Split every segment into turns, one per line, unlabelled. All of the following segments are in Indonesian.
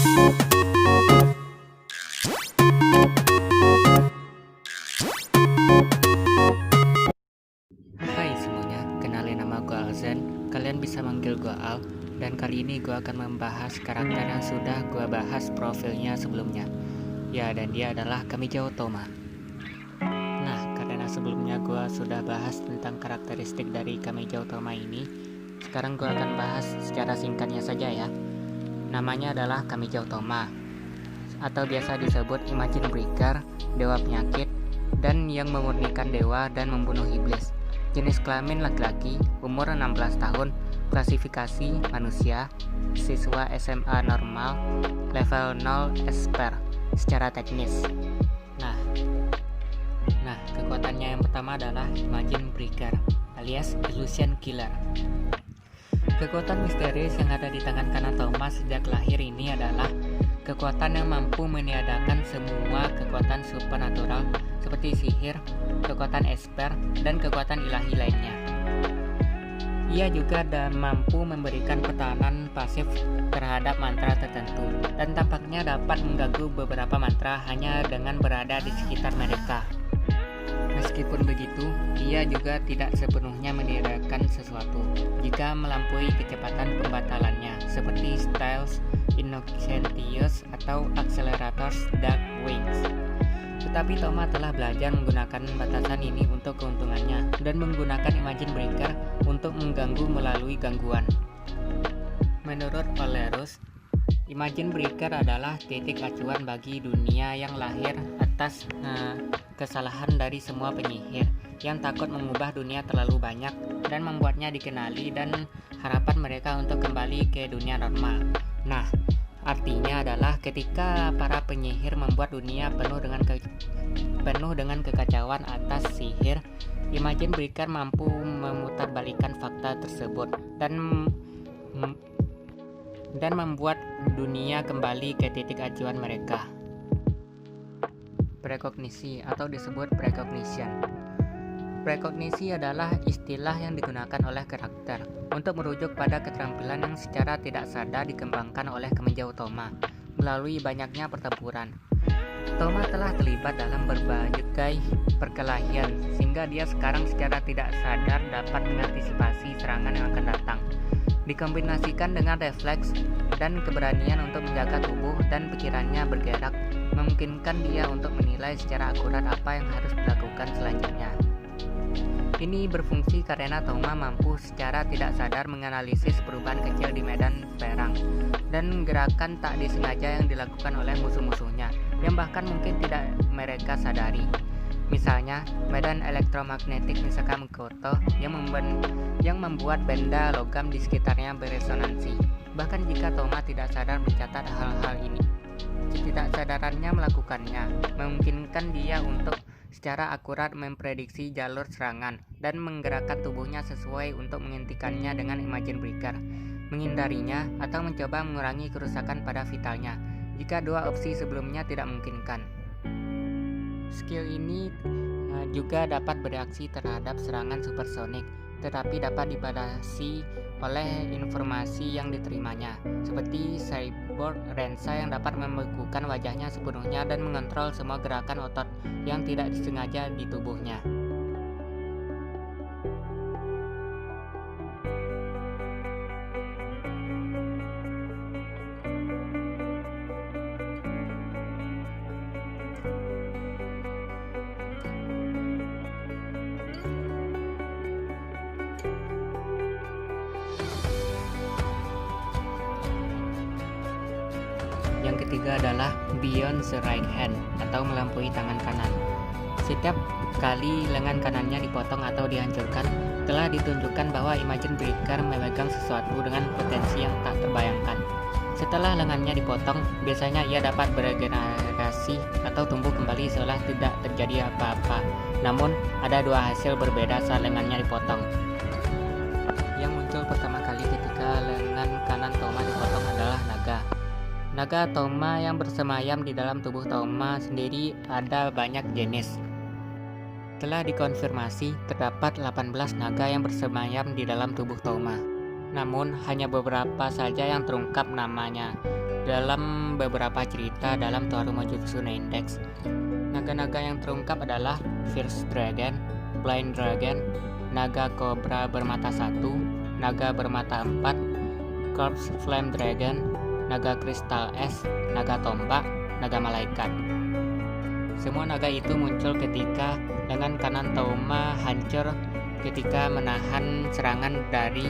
Hai semuanya, kenalin nama gue Alzen. Kalian bisa manggil gue Al. Dan kali ini gue akan membahas karakter yang sudah gue bahas profilnya sebelumnya. Ya, dan dia adalah Kamijo Toma. Nah, karena sebelumnya gue sudah bahas tentang karakteristik dari Kamijo Toma ini, sekarang gue akan bahas secara singkatnya saja ya. Namanya adalah Kamijo Toma, atau biasa disebut Imagine Breaker, dewa penyakit, dan yang memurnikan dewa dan membunuh iblis. Jenis kelamin laki-laki, umur 16 tahun, klasifikasi manusia, siswa SMA normal, level 0 esper secara teknis. Nah, kekuatannya yang pertama adalah Imagine Breaker alias Illusion Killer. Kekuatan misterius yang ada di tangan kanan Thomas sejak lahir ini adalah kekuatan yang mampu meniadakan semua kekuatan supernatural seperti sihir, kekuatan esper, dan kekuatan ilahi lainnya. Ia juga mampu memberikan pertahanan pasif terhadap mantra tertentu, dan tampaknya dapat mengganggu beberapa mantra hanya dengan berada di sekitar mereka. Meskipun begitu, ia juga tidak sepenuhnya meniadakan sesuatu jika melampaui kecepatan pembatalannya, seperti Styles Innocentius atau Accelerators Dark Wings. Tetapi Toma telah belajar menggunakan batasan ini untuk keuntungannya dan menggunakan Imagine Breaker untuk mengganggu melalui gangguan. Menurut Valerus, Imagine Breaker adalah titik acuan bagi dunia yang lahir atas kesalahan dari semua penyihir yang takut mengubah dunia terlalu banyak dan membuatnya dikenali dan harapan mereka untuk kembali ke dunia normal. Nah, artinya adalah ketika para penyihir membuat dunia penuh dengan kekacauan atas sihir, Imagine Breaker mampu memutarbalikkan fakta tersebut dan membuat dunia kembali ke titik acuan mereka. Prekognisi atau disebut precognition. Prekognisi adalah istilah yang digunakan oleh karakter untuk merujuk pada keterampilan yang secara tidak sadar dikembangkan oleh Kamijo Toma melalui banyaknya pertempuran. Toma telah terlibat dalam berbagai perkelahian sehingga dia sekarang secara tidak sadar dapat mengantisipasi serangan yang akan datang. Dikombinasikan dengan refleks dan keberanian untuk menjaga tubuh dan pikirannya bergerak, memungkinkan dia untuk menilai secara akurat apa yang harus dilakukan selanjutnya. Ini berfungsi karena Toma mampu secara tidak sadar menganalisis perubahan kecil di medan perang dan gerakan tak disengaja yang dilakukan oleh musuh-musuhnya yang bahkan mungkin tidak mereka sadari. Misalnya, medan elektromagnetik misalkan Mkoto yang membuat benda logam di sekitarnya beresonansi. Bahkan jika Toma tidak sadar mencatat hal-hal ini, ketidaksadarannya melakukannya, memungkinkan dia untuk secara akurat memprediksi jalur serangan dan menggerakkan tubuhnya sesuai untuk menghentikannya dengan Imagine Breaker, menghindarinya, atau mencoba mengurangi kerusakan pada vitalnya jika dua opsi sebelumnya tidak memungkinkan. Skill ini juga dapat bereaksi terhadap serangan supersonik, tetapi dapat dibatasi oleh informasi yang diterimanya, seperti cyborg Rensa yang dapat membekukan wajahnya sepenuhnya dan mengontrol semua gerakan otot yang tidak disengaja di tubuhnya. Yang ketiga adalah Beyond the Right Hand atau melampaui tangan kanan. Setiap kali lengan kanannya dipotong atau dihancurkan, telah ditunjukkan bahwa Imagine Breaker memegang sesuatu dengan potensi yang tak terbayangkan. Setelah lengannya dipotong, biasanya ia dapat beregenerasi atau tumbuh kembali seolah tidak terjadi apa-apa. Namun, ada dua hasil berbeda saat lengannya dipotong. Yang muncul pertama kali ketika lengan kanan Toma dipotong adalah naga. Naga Toma yang bersemayam di dalam tubuh Toma sendiri ada banyak jenis. Telah dikonfirmasi terdapat 18 naga yang bersemayam di dalam tubuh Toma. Namun hanya beberapa saja yang terungkap namanya. dalam beberapa cerita dalam Toarumo Jutsu no Index. Naga-naga yang terungkap adalah Fierce Dragon, Blind Dragon, Naga Kobra bermata satu, Naga bermata empat, Corpse Flame Dragon, Naga Kristal Es, Naga Tombak, Naga Malaikat. Semua naga itu muncul ketika lengan kanan Touma hancur ketika menahan serangan dari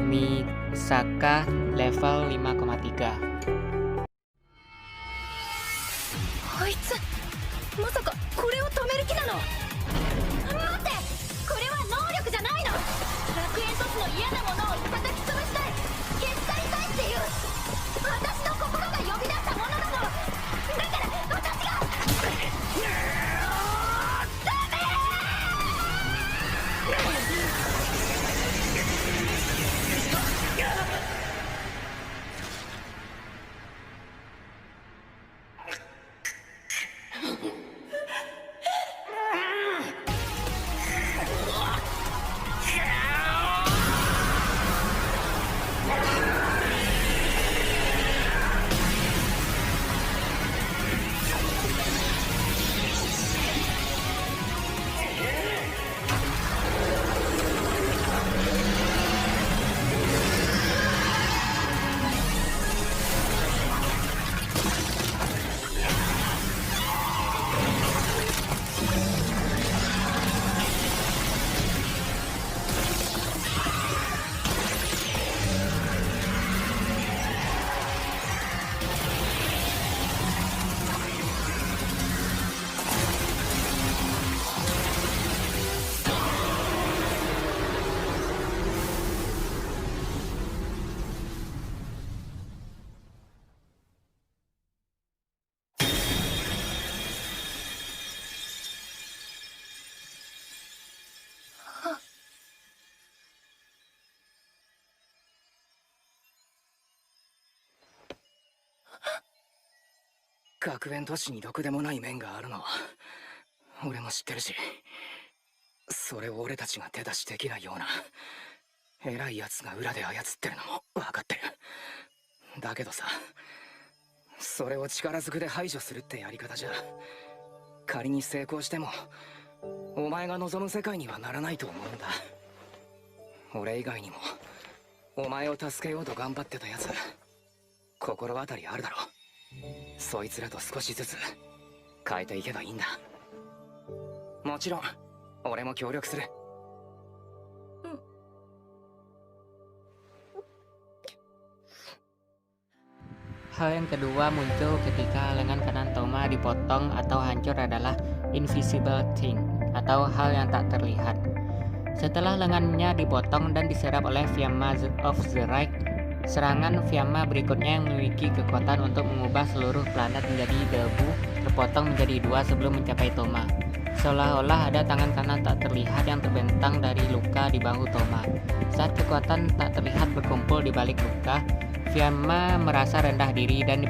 Misaka level 5,3.
あいつまさかこれを止める気なの？待って、これは能力じゃないの。楽園都市の嫌なものを叩き潰したい、消し去りたいっていう私の心が呼び出したものなの。だから私がダメ。
学園都市にろくでもない面があるのは俺も知ってるし、それを俺たちが手出しできないような偉いやつが裏で操ってるのも分かってる。だけどさ、それを力ずくで排除するってやり方じゃ仮に成功してもお前が望む世界にはならないと思うんだ。俺以外にもお前を助けようと頑張ってたやつ心当たりあるだろ。そいつらと少しずつ変えていけばいいんだ。もちろん俺も協力する。
Hal yang kedua muncul ketika lengan kanan Touma dipotong atau hancur adalah invisible thing atau hal yang tak terlihat. Setelah lengannya dipotong dan diserap oleh Fiamma of the Right, serangan Fiamma berikutnya yang memiliki kekuatan untuk mengubah seluruh planet menjadi debu terpotong menjadi dua sebelum mencapai Touma. Seolah-olah ada tangan kanan tak terlihat yang terbentang dari luka di bahu Touma. Saat kekuatan tak terlihat berkumpul di balik luka, Fiamma merasa rendah diri dan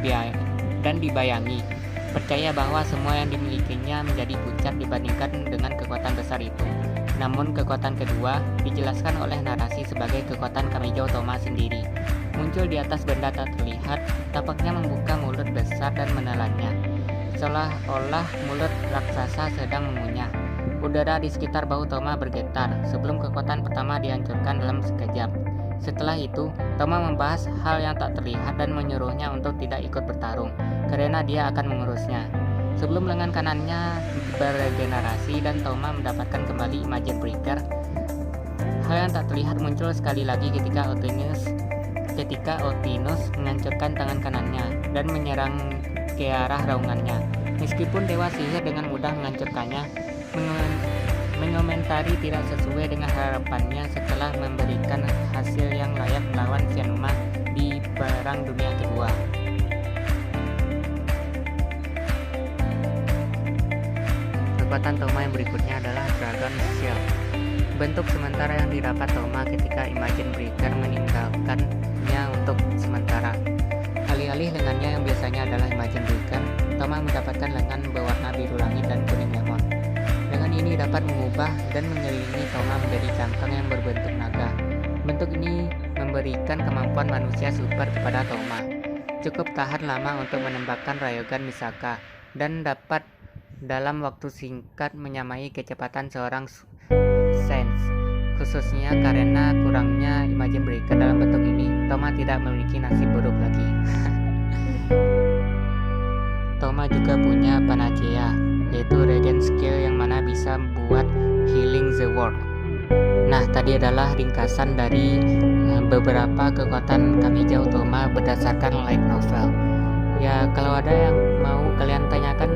dibayangi, percaya bahwa semua yang dimilikinya menjadi pucat dibandingkan dengan kekuatan besar itu. Namun kekuatan kedua dijelaskan oleh narasi sebagai kekuatan Kamijo Touma sendiri. Muncul di atas benda tak terlihat, tapaknya membuka mulut besar dan menelannya, seolah-olah mulut raksasa sedang mengunyah. Udara di sekitar bahu Touma bergetar sebelum kekuatan pertama dihancurkan dalam sekejap. Setelah itu, Touma membahas hal yang tak terlihat dan menyuruhnya untuk tidak ikut bertarung, karena dia akan mengurusnya. Sebelum lengan kanannya beregenerasi dan Touma mendapatkan kembali Imagine Breaker, hal yang tak terlihat muncul sekali lagi ketika Otinus menghancurkan tangan kanannya dan menyerang ke arah raungannya. Meskipun Dewa Sihir dengan mudah menghancurkannya, mengomentari tidak sesuai dengan harapannya setelah memberikan hasil yang layak melawan Fiamma di Perang Dunia Kedua. Kekuatan Touma yang berikutnya adalah Dragon Shield, bentuk sementara yang didapat Touma ketika Imagine Breaker meninggalkannya untuk sementara. Alih-alih lengannya yang biasanya adalah Imagine Breaker, Touma mendapatkan lengan berwarna biru langit dan kuning lemon. Lengan ini dapat mengubah dan mengelilingi Touma menjadi cangkang yang berbentuk naga. Bentuk ini memberikan kemampuan manusia super kepada Touma. cukup tahan lama untuk menembakkan Rayogan Misaka dan dapat dalam waktu singkat menyamai kecepatan seorang Saints. Khususnya karena kurangnya Imagine Breaker dalam bentuk ini, Toma tidak memiliki nasib buruk lagi. Toma juga punya Panacea, yaitu regen skill yang mana bisa buat healing the world. Nah, tadi adalah ringkasan dari beberapa kekuatan Kamiya Toma berdasarkan light novel. Ya, kalau ada yang mau kalian tanyakan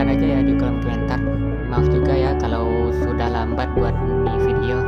aja ya di kolom komentar. Maaf juga ya kalau sudah lambat buat di video.